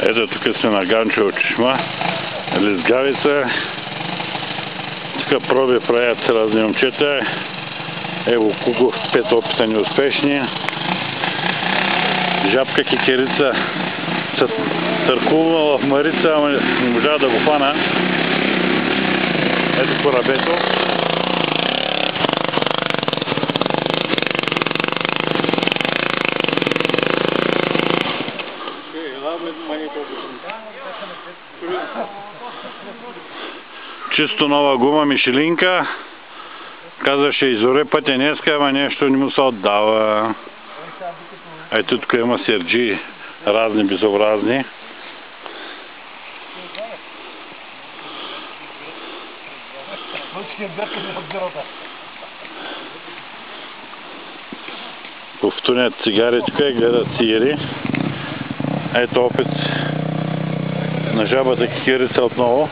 Ето тук сме на Ганчево чешма, Лизгавица. Тук проби правят разни момчета. Ево Кугов, 5 опита неуспешни. Жабка Кикерица се търкувала в Марица, ама не можа да го хвана. Ето корабето. Чисто нова гума Мишелинка. Казваше изоре пътя днеска, ама нещо не му се отдава. Ето тук има серджи, разни безобразни. Повтунят цигари тук и гледат цигари. Ето опит на жабата Кикерица отново.